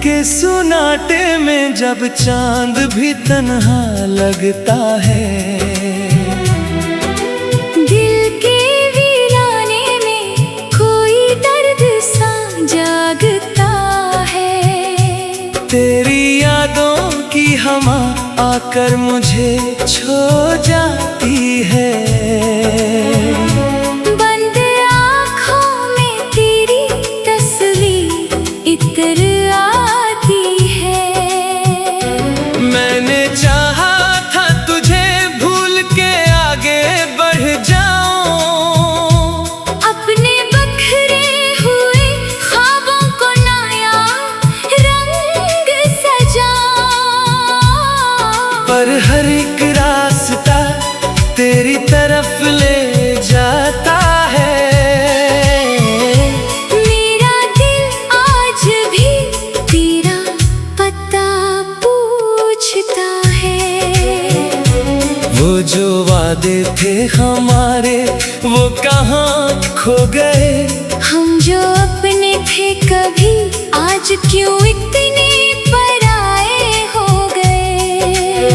के सुनाटे में जब चांद भी तन्हा लगता है, दिल के वीराने में कोई दर्द सा जागता है। तेरी यादों की हवा आकर मुझे छू जाती है। बंद आँखों में तेरी तस्वीर इतर आती है। मैंने चाहा था तुझे भूल के आगे बढ़ जाऊं, अपने बखरे हुए ख्वाबों को नया रंग सजाऊं। पर हर एक रास्ता तेरी तरफ ले जाता है। मेरा दिल आज भी तेरा पता पूछता है। वो जो वादे थे हमारे वो कहाँ खो गए। हम जो अपने थे कभी आज क्यों इतने पराए हो गए।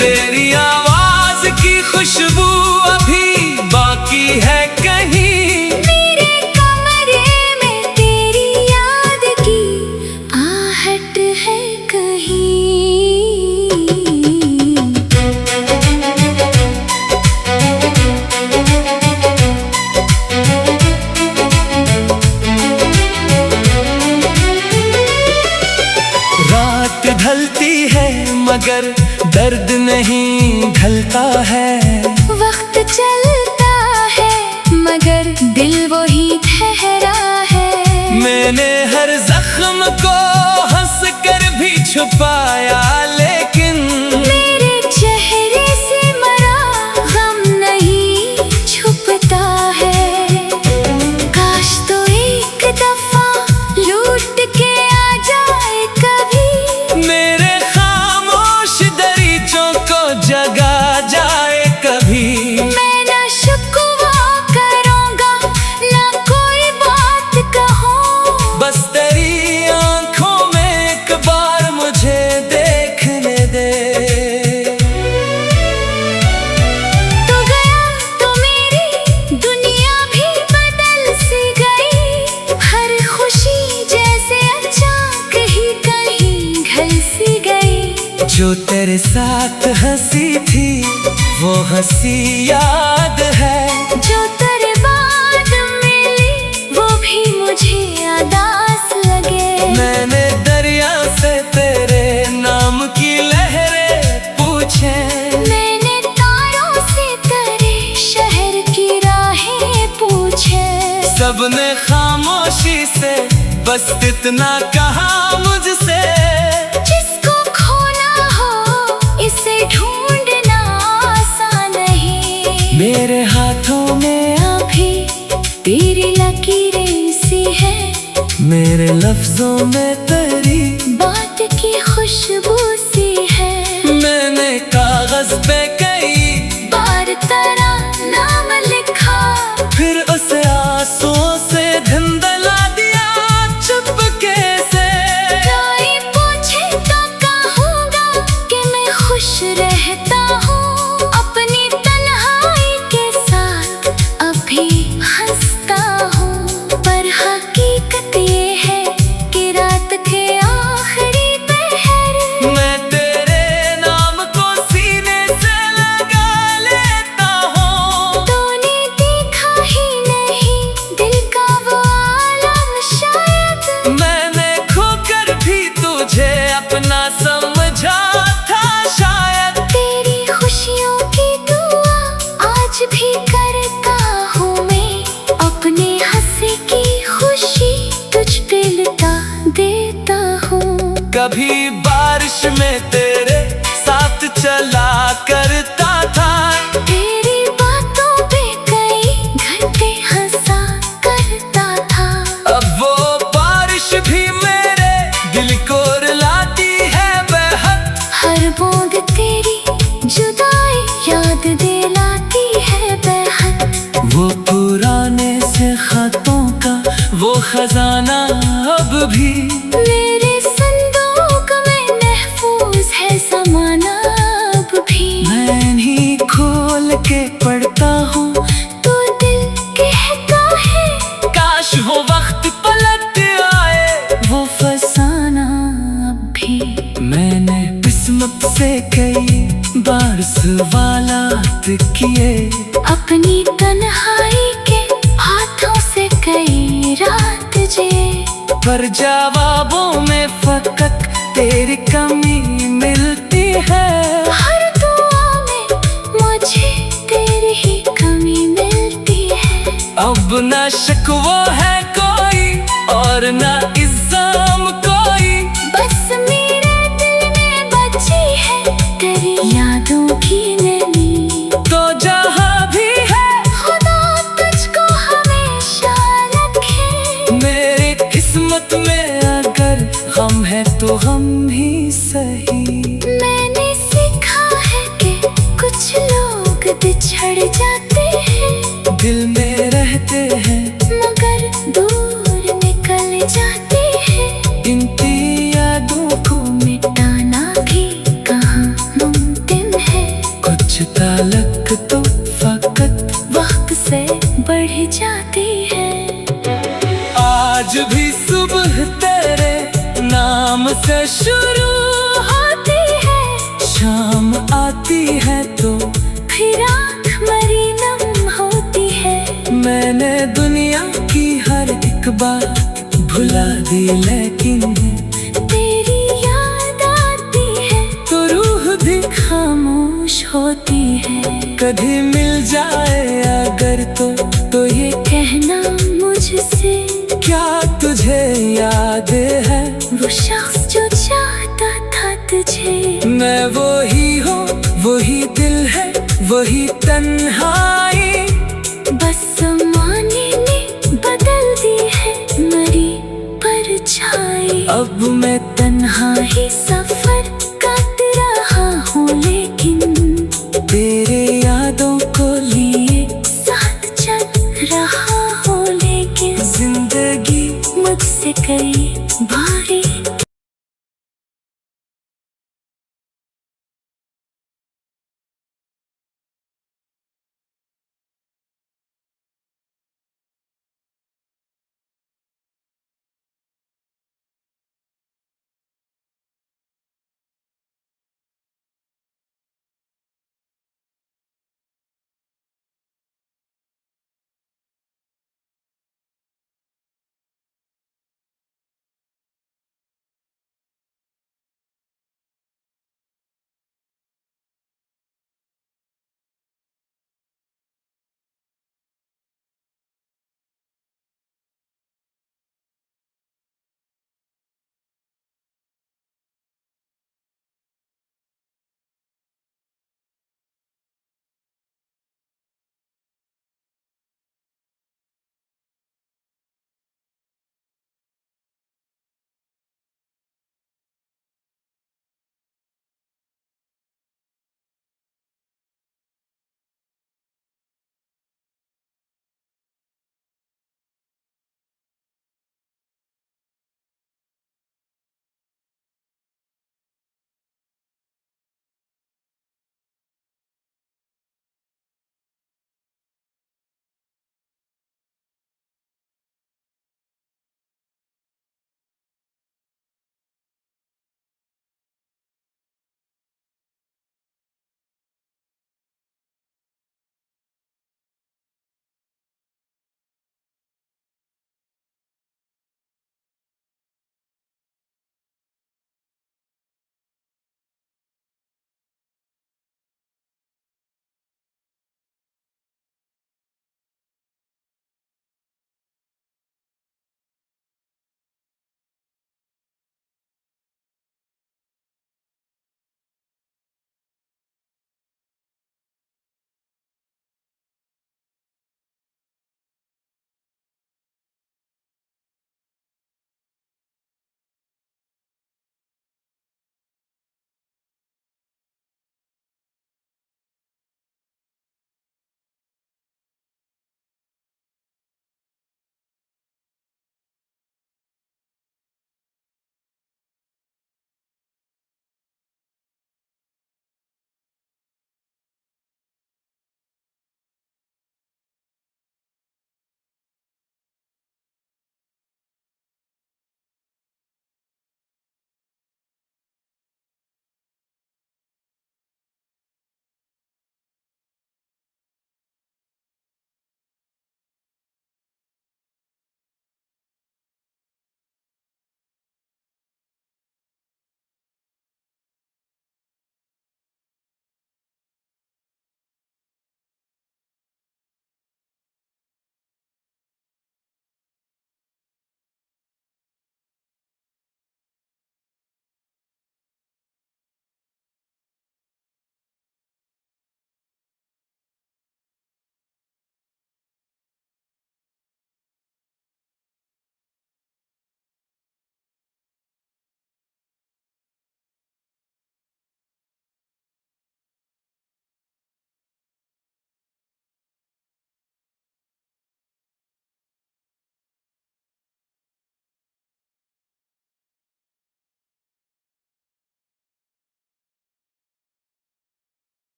तेरी आवाज की खुशबू अभी बाकी है कहीं, मेरे कमरे में तेरी याद की आहट है कहीं। रात ढलती है मगर दर्द नहीं ढलता है। वक्त चलता है मगर दिल वही ठहरा है। मैंने हर जख्म को हंस कर भी छुपाया, लेकिन मेरे चेहरे से मरा गम नहीं छुपता है। काश तो एक दफा लूट के आ जाए कभी, मेरे खामोश दरीचों को जगा जाए कभी। मैं ना शिकवा करूँगा ना कोई बात कहूँ। बस तेरी आंखों में एक बार मुझे देखने दे। तो गया तो मेरी दुनिया भी बदल सी गई। हर खुशी जैसे अचानक ही कहीं ढल सी गई। जो तेरे साथ हंसी थी वो हंसी याद है। जो तेरे बाद मिली वो भी मुझे अदास लगे। मैंने दरिया से तेरे नाम की लहरें पूछे, मैंने तारों से तेरे शहर की राहें पूछे। सबने खामोशी से बस इतना कहा मुझसे, जिसको खोना हो इसे ढूंढना आसान नहीं। मेरे हाथों में अभी तेरी लकीरें सी है, मेरे लफ्जों में तेरी बात की खुशबू सी है। मैंने कागज पे कई बार तेरा नाम लिखा, फिर उसे आंसुओं से धुंधला दिया चुपके से। कोई पूछे तो कहूँगा कि मैं खुश रहता हूँ अपनी तन्हाई के साथ, अभी हंसता हूँ। पर हकीकत ये है कि रात के आखिरी पहर मैं तेरे नाम को सीने से लगा लेता हूँ। तूने देखा ही नहीं दिल का वो आलम शायद। मैंने खोकर भी तुझे अपना समझा था शायद। तेरी खुशियों की दुआ आज भी करता हूँ मैं, अपने हंसी की खुशी तुझ पे लुटा देता हूँ। कभी बारिश में तेरे साथ चला करता था, तेरी बातों पे कई घंटे हंसा करता था। अब वो बारिश भी मेरे दिल को रुलाती है बेहद। हर बूंद तेरी जुदाई याद दिलाती है बेहद। वो पुराने से खतों का वो खजाना अब भी मेरे किस्मत से कई बार सवालात किए, अपनी तन्हाई के हाथों से कई रात जिए, पर जवाबों में फकत तेरी कमी मिलती है। हर दुआ में मुझे तेरी ही कमी मिलती है। अब ना शिकवा है कोई और ना इल्जाम कोई, बस मेरे दिल में बची है तेरी यादों की नमी। तो जहाँ भी है खुदा तुझको हमेशा रखे। मेरी किस्मत में अगर हम है तो हम ही सही। मैंने सीखा है कि कुछ लोग बिछड़ जाते हैं, दिल में रहते हैं मगर दूर निकल जाते हैं। इनकी यादों को मिटाना भी कहाँ मुमकिन है। कुछ ताल्लुक तो फकत वक्त से बढ़ जाती है। आज भी सुबह तेरे नाम से शुरू होती है, शाम आती है तो फिर आँख मरी नम होती है। मैंने दुनिया की हर एक बात भुला दी, लेकिन तेरी याद आती है तो रूह भी खामोश होती है। कभी मिल जाए अगर तो ये कहना मुझसे क्या तुझे याद है, वो शख्स जो चाहता था तुझे। मैं वही हूँ, वही दिल है, वही तन्हाई। बस ज़माने ने बदल दी है मरी परछाई। अब मैं तन्हा ही सफर काट रहा हूँ, लेकिन तेरे